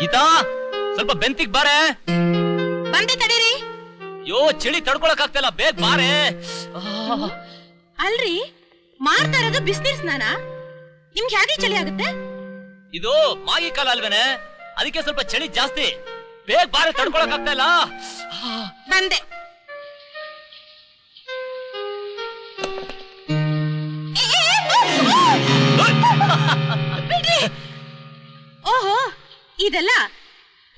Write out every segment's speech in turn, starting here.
ಗೀತಾ ಸ್ವಲ್ಪ ಬೆಂತಿಗ್ ಬಾರೆ. ಬಂದೆ ತಡೀರಿ. ಯೋ ಚಳಿ ತಡ್ಕೊಳಕ್ ಆಗ್ತಿಲ್ಲ, ಬೇಗ ಬಾರೆ. ಅಲ್ರಿ ಮಾಡ್ತಾ ಇರೋದು ಬಿಸಿನೀರ್ ಸ್ನಾನ, ನಿಮ್ಗೆ ಹೇಗೆ ಚಳಿ ಆಗುತ್ತೆ? ಇದು ಮಾಗಿ ಕಾಲ ಅಲ್ವೇನೆ, ಅದಕ್ಕೆ ಸ್ವಲ್ಪ ಚಳಿ ಜಾಸ್ತಿ. ಬೇಗ ಬಾರೆ, ತಡ್ಕೊಳಕ್ ಆಗ್ತಾ ಇಲ್ಲ. ಬಂದೆ. ಓಹೋ, ಇದೆಲ್ಲ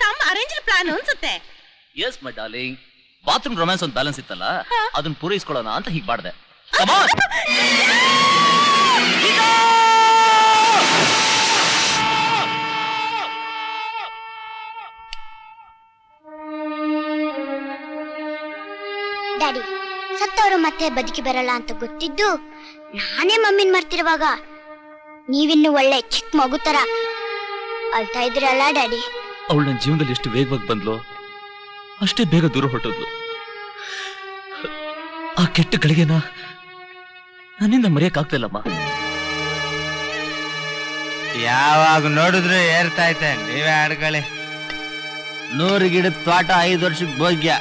ತಮ್ಮ ಅರೇಂಜ್ ಪ್ಲಾನ್ ಅನ್ಸುತ್ತೆ. Yes my darling, bathroom romance ಒಂದು ಬ್ಯಾಲೆನ್ಸ್ ಇತ್ತಲ್ಲ, ಅದನ್ನ ಪೂರೈಸ್ಕೊಳ್ಳೋಣ ಅಂತ ಹೀಗೆ ಮಾಡಿದೆ. ಡ್ಯಾಡಿ, ಸತ್ತವರು ಮತ್ತೆ ಬದುಕಿ ಬರಲ್ಲ ಅಂತ ಗೊತ್ತಿದ್ದು ನಾನೇ ಮಮ್ಮಿನ್ ಮರ್ತಿರುವಾಗ ನೀವಿನ್ನು ಒಳ್ಳೆ ಚಿಕ್ಕ ಮಗು ತರ ಅಳ್ತಾ ಇದ್ರಲ್ಲ ಡ್ಯಾಡಿ. ಅವಳು ನನ್ನ ಜೀವನದಲ್ಲಿ ಎಷ್ಟು ವೇಗವಾಗಿ ಬಂದ್ಲು, ಅಷ್ಟೇ ಬೇಗ ದೂರ ಹೊರಟೋದ್ಲು. ಆ ಕೆಟ್ಟ ಗಳಿಗೆನ ನನ್ನಿಂದ ಮರೆಯಕ್ಕಾಗ್ತಿಲ್ಲಮ್ಮ. ಯಾವಾಗ ನೋಡಿದ್ರು ಏರ್ತಾಯ್ತೆ, ನೀವೇ ಆಡ್ಕೊಳ್ಳಿ. 100 ಗಿಡದ ತೋಟ 5 ವರ್ಷಕ್ಕೆ ಭೋಗ್ಯ.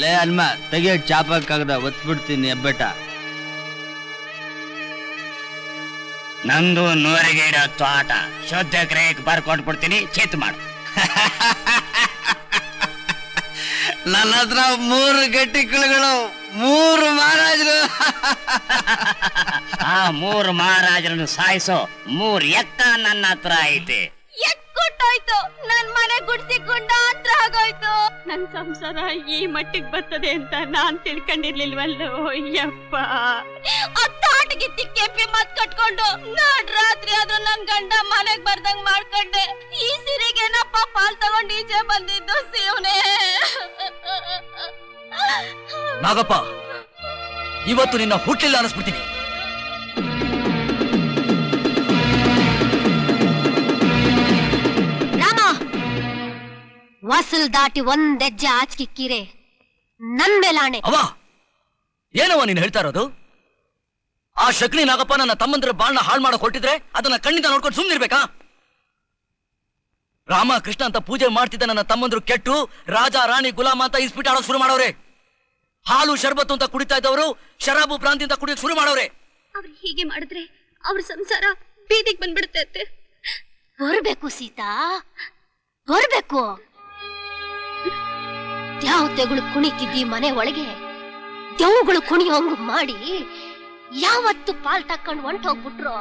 ಲೇ ಅಲ್ಮ, ತೆಗಿಯ ಚಾಪಕ್ಕಾಗದ ಒತ್ಬಿಡ್ತೀನಿ ಹೆಬ್ಬೆಟ. ನಂದು 100 ಗಿಡ ತೋಟ, ಶುದ್ಧ ಗ್ರೇಕ್ ಬರ್ಕೊಟ್ಬಿಡ್ತೀನಿ, ಚೇತ್ ಮಾಡು. ನನ್ನ ಹತ್ರ 3 ಗಟ್ಟಿ ಕುಳಿಗಳು, 3 ಮಹಾರಾಜರು. ಆ 3 ಮಹಾರಾಜರನ್ನು ಸಾಯಿಸೋ 3 ಎಕ್ಕ ನನ್ನ ಹತ್ರ ಐತೆ. ಎಕ್ಕೊಟ್ಟೋಯ್ತು, ನನ್ ಮನೆ ಗುಡ್ಸಿ ಗುಂಡ ಅಂತ ಆಗೋಯ್ತು. ನನ್ ಸಂಸಾರ ಈ ಮಟ್ಟಿಗೆ ಬರ್ತದೆ ಅಂತ ನಾನ್ ತಿಳ್ಕೊಂಡಿರ್ಲಿಲ್ವಲ್ಲೋ ಯಪ್ಪ. ಅತ್ತಾಟಗಿತ್ತಿ ಕೆಂಪಿ ಮತ್ ಕಟ್ಕೊಂಡು ನಾಡ್ ರಾತ್ರಿ ಆದ್ರೂ ನನ್ ಗಂಡ ಮನೆಗ್ ಬರ್ದಂಗ್ ಮಾಡ್ಕೊಂಡೆ. ಈ ಸಿರಿಗೆನಪ್ಪ ಪಾಲ್ ತಗೊಂಡ್ ಈಚೆ ಬಂದಿದ್ದು ಶಿವನೇ. ನಾಗಪ್ಪ, ಇವತ್ತು ನಿನ್ನ ಹುಟ್ಟಿಲ್ಲ ಅನಿಸ್ಬಿಡ್ತೀನಿ. ರಾಮ, ವಾಸಲ್ ದಾಟಿ ಒಂದೆಜ್ಜೆ ಆಚಕಿಕ್ಕಿರೆ ನನ್ ಮೇಲಾಣೆ. ಅವ ಏನವ ನೀನು ಹೇಳ್ತಾ ಇರೋದು? ಆ ಶಕ್ನಿ ನಾಗಪ್ಪ ನನ್ನ ತಮ್ಮಂದ್ರ ಬಾಳ್ನ ಹಾಳು ಮಾಡಕ್ ಹೊರಟಿದ್ರೆ ಅದನ್ನ ಕಣ್ಣಿಂದ ನೋಡ್ಕೊಂಡು ಸುಮ್ನಿರ್ಬೇಕಾ? ರಾಮ ಕೃಷ್ಣ ಅಂತ ಪೂಜೆ ಮಾಡ್ತಿದ್ದ ನನ್ನ ತಮ್ಮಂದ್ರು ಕೆಟ್ಟು ರಾಜ ರಾಣಿ ಗುಲಾಮ ಅಂತ ಇಸ್ಪಿಟ್ ಆಡೋಕ್ ಶುರು ಮಾಡೋರೆ. ಹಾಲು ಶರ್ಬತ್ತು ಅಂತ ಕುಡಿತಾ ಇದ್ದವರು ಶರಾಬು ಭ್ರಾಂತಿ ಅಂತ ಕುಡಿಯೋಕ್ ಶುರು ಮಾಡೋರೆ. ಅವ್ರು ಹೀಗೆ ಮಾಡಿದ್ರೆ ಅವ್ರ ಸಂಸಾರ ಬೀದಿಗೆ ಬಂದ್ಬಿಡುತ್ತೆ. ಬರ್ಬೇಕು ಸೀತಾ, ಬರ್ಬೇಕು. ದೇವತೆಗಳು ಕುಣಿತಿದ್ದಿ ಮನೆ ಒಳಗೆ ದೇವುಗಳು ಕುಣಿಯೋಂಗು ಮಾಡಿ ಯಾವತ್ತು ಪಾಲ್ ತಕ್ಕೊಂಡು ಹೊಂಟೋಗ್ಬಿಟ್ರು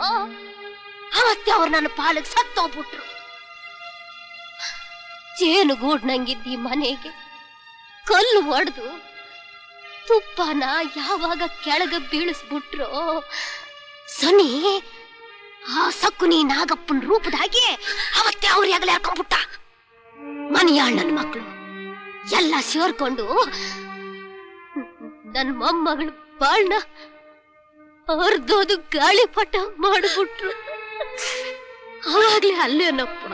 ಅವತ್ತೇ ಅವ್ರು ನನ್ನ ಪಾಲಿಗೆ ಸತ್ತೋಗ್ಬಿಟ್ರು. ಜೇನುಗೂಡ್ ನಂಗಿದ್ದಿ ಮನೆಗೆ ಕಲ್ಲು ಒಡೆದು ತುಪ್ಪನ ಯಾವಾಗ ಕೆಳಗ ಬೀಳಿಸ್ಬಿಟ್ರು ಸನಿ ಆ ಸಕ್ಕುನಿ ನಾಗಪ್ಪನ ರೂಪದಾಗಿ ಅವತ್ತೇ ಅವ್ರ ಹೆಗಲ ಹಾಕೊಂಡ್ಬಿಟ್ಟ. ಮನೆಯಾಳ್ ನನ್ನ ಮಕ್ಕಳು ಎಲ್ಲ ಸೇರ್ಕೊಂಡು ನನ್ನ ಮೊಮ್ಮಗಳು ಬಾಳ್ನ ಅರ್ಧೋದು ಗಾಳಿಪಟ ಮಾಡಿಬಿಟ್ರು. ಅವಾಗ್ಲೇ ಅಲ್ಲೇನಪ್ಪ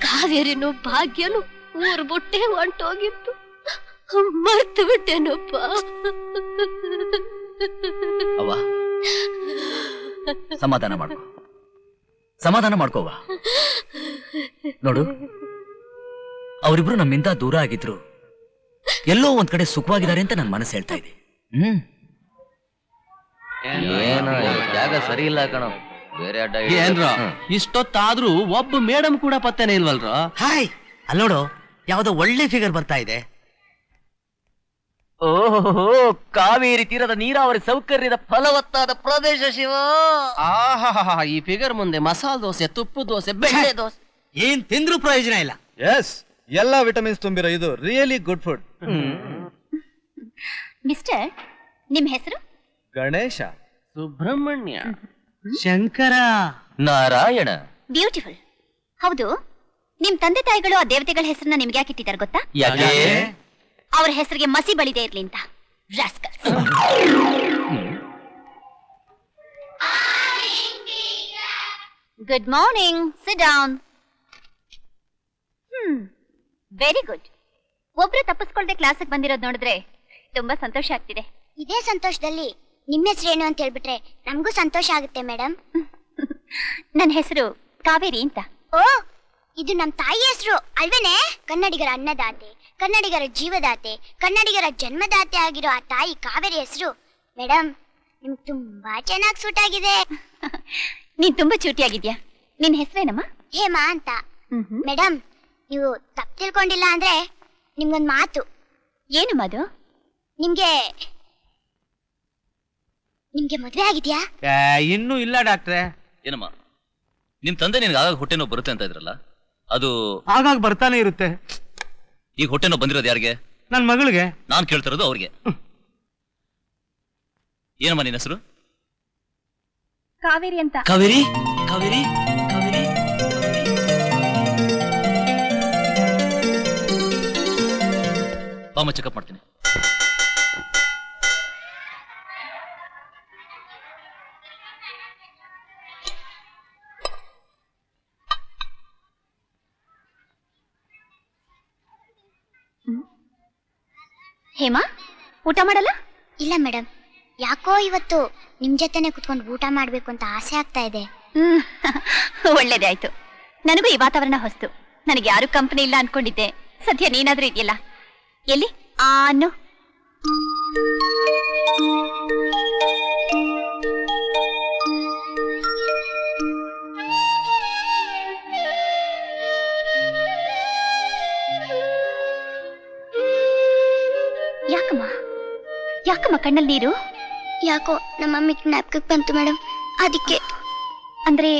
ಕಾವೇರಿನೂ ಭಾಗ್ಯನು ಊರ್ ಬುಟ್ಟೆ ಹೊಂಟೋಗಿತ್ತು. ಮರ್ತು ಬಿಟ್ಟೇನಪ್ಪ. ಅವ್ವ, ಸಮಾಧಾನ ಮಾಡ್ಕೋ, ಸಮಾಧಾನ ಮಾಡ್ಕೋವ. ನೋಡು, ಅವರಿಬ್ರು ನಮ್ಮಿಂದ ದೂರ ಆಗಿದ್ರು, ಎಲ್ಲೋ ಒಂದ್ ಕಡೆ ಸುಖವಾಗಿದ್ದಾರೆ ಅಂತ ನನ್ನ ಮನಸ್ಸು ಹೇಳ್ತಾ ಇದೆ. ಏನೋ ಜಾಗ ಸರಿ ಇಲ್ಲ ಕಣೋ, ಬೇರೆ ಅಡ್ಡ ಏನ್ರೋ ಇಷ್ಟೊತ್ತಾದ್ರೂ ಒಬ್ಬ ಮೇಡಮ್ ಕೂಡ ಪತ್ತೆನೇ ಇಲ್ವಲ್ರೋ? ಹಾಯ್, ಅಲ್ಲಿ ನೋಡು, ಯಾವ್ದೋ ಒಳ್ಳೆ ಫಿಗರ್ ಬರ್ತಾ ಇದೆ. ಓಹೋ, ಕಾವೇರಿ ತೀರದ ನೀರಾವರಿ ಸೌಕರ್ಯದ ಫಲವತ್ತಾದ ಪ್ರದೇಶ ಶಿವ. ಆಹಾ, ಈ ಫಿಗರ್ ಮುಂದೆ ಮಸಾಲ ದೋಸೆ, ತುಪ್ಪ ದೋಸೆ, ಬೆಣ್ಣೆ ದೋಸೆ ಏನ್ ತಿಂದ್ರೂ ಪ್ರಯೋಜನ ಇಲ್ಲ. ಎಸ್, ಎಲ್ಲಾ ವಿಟಮಿನ್ಸ್ ತುಂಬಿರೋ ಇದು ರಿಯಲಿ ಗುಡ್ ಫುಡ್. ಮಿಸ್ಟರ್, ನಿಮ್ ಹೆಸರು? ಗಣೇಶ. ಸುಬ್ರಹ್ಮಣ್ಯ. ಶಂಕರ. ನಾರಾಯಣ. ಬ್ಯೂಟಿಫುಲ್. ಹೌದು, ನಿಮ್ ತಂದೆ ತಾಯಿಗಳು ಆ ದೇವತೆಗಳ ಹೆಸರನ್ನ ನಿಮ್ಗೆ ಯಾಕೆ ಇಟ್ಟಿದ್ದಾರೆ ಗೊತ್ತಾ? ಯಾಕೆ? ಅವ್ರ ಹೆಸರಿಗೆ ಮಸಿ ಬಳಿದೆ ಇರ್ಲಿ ಅಂತ. Rascals. Good morning, sit down. Very good. ಒಬ್ರು ತಪ್ಪಿಸ್ಕೊಳ್ದೆ ಕ್ಲಾಸಿಗೆ ಬಂದಿರೋದು ನೋಡಿದ್ರೆ ತುಂಬಾ ಸಂತೋಷ ಆಗ್ತಿದೆ. ಇದೇ ಸಂತೋಷದಲ್ಲಿ ನಿಮ್ಮ ಹೆಸರೇನು ಅಂತ ಹೇಳ್ಬಿಟ್ರೆ ನಮಗೂ ಸಂತೋಷ ಆಗುತ್ತೆ ಮೇಡಮ್. ನನ್ನ ಹೆಸರು ಕಾವೇರಿ ಅಂತ. ಓ, ಇದು ನಮ್ ತಾಯಿ ಹೆಸರು ಅಲ್ವೇನೆ? ಕನ್ನಡಿಗರ ಅನ್ನದಾತೆ, ಕನ್ನಡಿಗರ ಜೀವದಾತೆ, ಕನ್ನಡಿಗರ ಜನ್ಮದಾತೆ ಆಗಿರೋ ಆ ತಾಯಿ ಕಾವೇರಿ ಹೆಸರು. ಮೇಡಮ್, ನಿಮ್ಗೆ ತುಂಬಾ ಚೆನ್ನಾಗಿ ಸೂಟ್ ಆಗಿದೆ. ನೀನ್ ತುಂಬಾ ಚೂಟಿಯಾಗಿದ್ಯಾ. ನಿನ್ ಹೆಸರೇನಮ್ಮ? ಹೇಮಾ ಅಂತ. ಮೇಡಮ್, ನೀವು ತಪ್ಪು ತಿಳ್ಕೊಂಡಿಲ್ಲ ಅಂದ್ರೆ ನಿಮ್ಗೊಂದ್ ಮಾತು. ಏನು ಮಾದು? ನಿಮ್ಗೆ ಮದ್ವೆ ಆಗಿದ್ಯಾ? ಇನ್ನೂ ಇಲ್ಲ ಡಾಕ್ಟ್ರೆ. ಏನಮ್ಮ, ನಿಮ್ ತಂದೆ ನಿನ್ಗೆ ಆಗಾಗ ಹೊಟ್ಟೆ ನೋವು ಬರುತ್ತೆ ಅಂತ ಇದ್ರಲ್ಲ, ಅದು ಆಗಾಗ ಬರ್ತಾನೆ ಇರುತ್ತೆ. ಈಗ ಹೊಟ್ಟೆ ನೋವು ಬಂದಿರೋದು ಯಾರಿಗೆ? ನನ್ ಮಗಳಿಗೆ. ನಾನ್ ಕೇಳ್ತಿರೋದು ಅವ್ರಿಗೆ. ಏನಮ್ಮ ನಿನ್ನ ಹೆಸರು? ಕಾವೇರಿ ಅಂತ. ಕಾವೇರಿ ಕಾವೇರಿ ಕಾವೇರಿ. ಬಾಮ, ಚೆಕಪ್ ಮಾಡ್ತೀನಿ. ಹೇಮಾ, ಊಟ ಮಾಡಲ್ಲ? ಇಲ್ಲ ಮೇಡಮ್, ಯಾಕೋ ಇವತ್ತು ನಿಮ್ ಜೊತೆನೆ ಕುತ್ಕೊಂಡು ಊಟ ಮಾಡ್ಬೇಕು ಅಂತ ಆಸೆ ಆಗ್ತಾ ಇದೆ. ಒಳ್ಳೇದೇ ಆಯ್ತು. ನನಗೂ ಈ ವಾತಾವರಣ ಹೊಸ್ತು. ನನಗೆ ಯಾರು ಕಂಪನಿ ಇಲ್ಲ ಅನ್ಕೊಂಡಿದ್ದೆ. ಸದ್ಯ ನೀನಾದ್ರೂ ಇದೆಯಲ್ಲ. ಎಲ್ಲಿ ಆನು? ಯಾಕಮ್ಮ ಕಣ್ಣಲ್ಲಿ ನೀರು? ಯಾಕೋ ನಮ್ಮ ಮಮ್ಮಿ ಜ್ಞಾಪಕಕ್ಕೆ ಬಂತು ಮೇಡಮ್, ಅದಕ್ಕೆ. ಅಂದ್ರೆ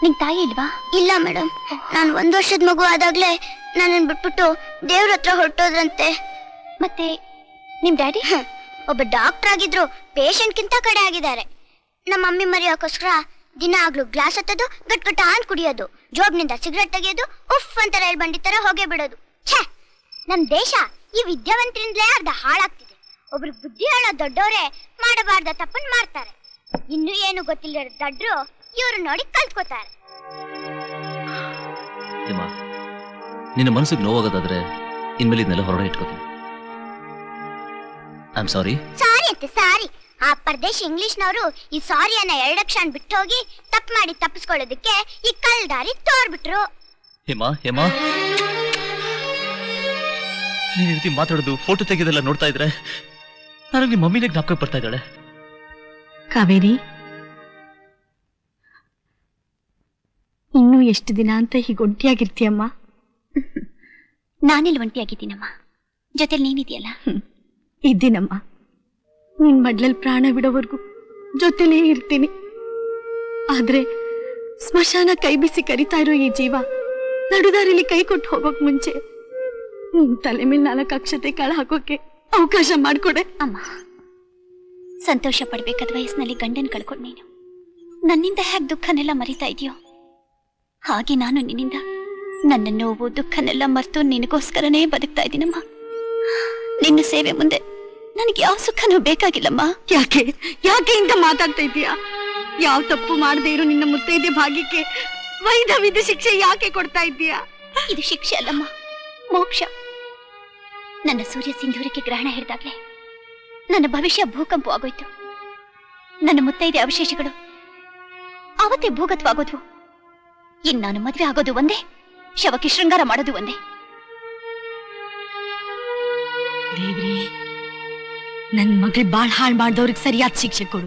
ನಿನ್ ತಾಯಿ ಇಲ್ವಾ? ಇಲ್ಲ ಮೇಡಮ್, ನಾನು 1 ವರ್ಷದ ಮಗು ಆದಾಗ್ಲೇ ನನ್ನನ್ನು ಬಿಟ್ಬಿಟ್ಟು ದೇವ್ರ ಹತ್ರ ಹೊರಟೋದ್ರಂತೆ. ಮತ್ತೆ ನಿಮ್ ಡ್ಯಾಡಿ? ಒಬ್ಬ ಡಾಕ್ಟರ್ ಆಗಿದ್ರು ಪೇಷಂಟ್ಗಿಂತ ಕಡೆ ಆಗಿದ್ದಾರೆ. ನಮ್ಮ ಮಮ್ಮಿ ಮರೆಯೋಕ್ಕೋಸ್ಕರ ದಿನ ಆಗ್ಲೂ ಗ್ಲಾಸ್ ಹತ್ತೋದು, ಗಟ್ಗಟ್ಟ ಅಂತ ಕುಡಿಯೋದು, ಜೋಬ್ನಿಂದ ಸಿಗರೆಟ್ ತೆಗೆಯೋದು, ಉಫ್ ಅಂತ ರೈಲ್ ಬಂಡಿ ತರ ಹೋಗೇ ಬಿಡೋದು. ಛೇ, ನಮ್ ದೇಶ ಈ ವಿದ್ಯಾವಂತರಿಂದಲೇ ಅರ್ಧ ಹಾಳಾಗ್ತಿದೆ. ಒಬ್ರು ಬುದ್ಧಿ ಹೇಳೋ ದೊಡ್ಡವರೇ ಮಾಡಬಾರ್ದ ತಪ್ಪನ್ ಮಾಡ್ತಾರೆ. ಇನ್ನು ಏನು ಗೊತ್ತಿಲ್ಲ ದಡ್ರು ಇವ್ರು ನೋಡಿ ಕಲ್ತ್ಕೋತಾರೆ. ನಿನ್ನ ಮನಸ್ಸಿಗೆ ನೋವಾಗೋದಾದ್ರೆ ಇನ್ಮೇಲೆ ಇದನ್ನೆಲ್ಲ ಹೊರಗಡೆ ಇಟ್ಕೋತೀನಿ. I am sorry. ಸಾರಿ ಅಂತೆ ಸಾರಿ. ಆ ಪರದೇಶ ಇಂಗ್ಲಿಷ್ನವರು ಈ ಸಾರಿ ಅನ್ನ 2 ಅಕ್ಷರ ಬಿಟ್ಟು ಹೋಗಿ ತಪ್ಪು ಮಾಡಿ ತಪ್ಪಿಸ್ಕೊಳ್ಳೋದಕ್ಕೆ ಈ ಕಲ್ದಾರಿ ತೋರ್ಬಿಟ್ರು. ಹೇಮಾ, ಹೇಮಾ, ನೀನ್ ಈ ರೀತಿ ಮಾತಾಡೋದು, ಫೋಟೋ ತೆಗೆಯೋದೆಲ್ಲ ನೋಡ್ತಾ ಇದ್ರೆ ನನಗೆ ನಿಮ್ಮ ಮಮ್ಮಿನೇ ಜ್ಞಾಪಕ ಬರ್ತಾ ಇದ್ದಾಳೆ. ಕಾವೇರಿ, ಇನ್ನೂ ಎಷ್ಟು ದಿನ ಅಂತ ಹೀಗೆ ಒಂಟಿಯಾಗಿರ್ತೀಯಮ್ಮ? ನಾನೆಲ್ಲಿ ಒಂಟಿಯಾಗಿದ್ದೀನಮ್ಮ, ಜೊತೆಲಿ ನೀನಿದೆಯಲ್ಲ. ಇದ್ದೀನಮ್ಮ, ನಿನ್ ಮಡ್ಲಲ್ಲಿ ಪ್ರಾಣ ಬಿಡೋವರೆಗೂ ಜೊತೆಲೇ ಇರ್ತೀನಿ. ಆದ್ರೆ ಸ್ಮಶಾನ ಕೈ ಬಿಸಿ ಕರಿತಾ ಇರೋ ಈ ಜೀವ ನಡುದಾರಿಲಿ ಕೈ ಕೊಟ್ಟು ಹೋಗೋಕ್ ಮುಂಚೆ ನಿನ್ ತಲೆ ಮೇಲೆ 4 ಅಕ್ಷತೆ ಕಾಳ ಹಾಕೋಕೆ ಅವಕಾಶ ಮಾಡ್ಕೊಡೆ. ಅಮ್ಮ, ಸಂತೋಷ ಪಡ್ಬೇಕಾದ ವಯಸ್ಸಿನಲ್ಲಿ ಗಂಡನ್ ಕಳ್ಕೊಂಡು ನೀನು ನನ್ನಿಂದ ಹೇಗೆ ದುಃಖನೆಲ್ಲ ಮರಿತಾ ಇದೆಯೋ, ಹಾಗೆ ನಾನು ನಿನ್ನಿಂದ ನನ್ನ ನೋವು ದುಃಖನೆಲ್ಲ ಮರೆತು ನಿನಗೋಸ್ಕರನೇ ಬದುಕ್ತಾ ಇದ್ದೀನಮ್ಮ. ನಿನ್ನ ಸೇವೆ ಮುಂದೆ ನನಗೆ ಯಾವ ಸುಖನೂ ಬೇಕಾಗಿಲ್ಲಮ್ಮ. ಯಾಕೆ ಇಂತ ಮಾತಾಡ್ತಾ ಇದೀಯಾ? ಯಾವ ತಪ್ಪು ಮಾಡದೇ ಇರೋ ನಿನ್ನ ಮುತ್ತೈದೆ ಭಾಗ್ಯಕ್ಕೆ ವೈಧವ್ಯದ ಶಿಕ್ಷೆ ಯಾಕೆ ಕೊಡ್ತಾ ಇದ್ದೀಯಾ? ಇದು ಶಿಕ್ಷೆ ಅಲ್ಲಮ್ಮ, ಮೋಕ್ಷ. ನನ್ನ ಸೂರ್ಯ ಸಿಂಧೂರಕ್ಕೆ ಗ್ರಹಣ ಹಿಡಿದಾಗ್ಲೇ ನನ್ನ ಭವಿಷ್ಯ ಭೂಕಂಪ ಆಗೋಯ್ತು. ನನ್ನ ಮುತ್ತೈದೆ ಅವಶೇಷಗಳು ಅವತ್ತೇ ಭೂಗತವಾಗೋದ್ವು. ಇನ್ನು ನಾನು ಮದುವೆ ಆಗೋದು ಒಂದೇ, ಶವಕ್ಕೆ ಶೃಂಗಾರ ಮಾಡೋದು ಒಂದೇ. ದೇವ್ರಿ, ನನ್ ಮಗಳು ಬಾಳ್ ಹಾಳು ಮಾಡ್ದವ್ರಿಗೆ ಸರಿಯಾದ ಶಿಕ್ಷೆ ಕೊಡು.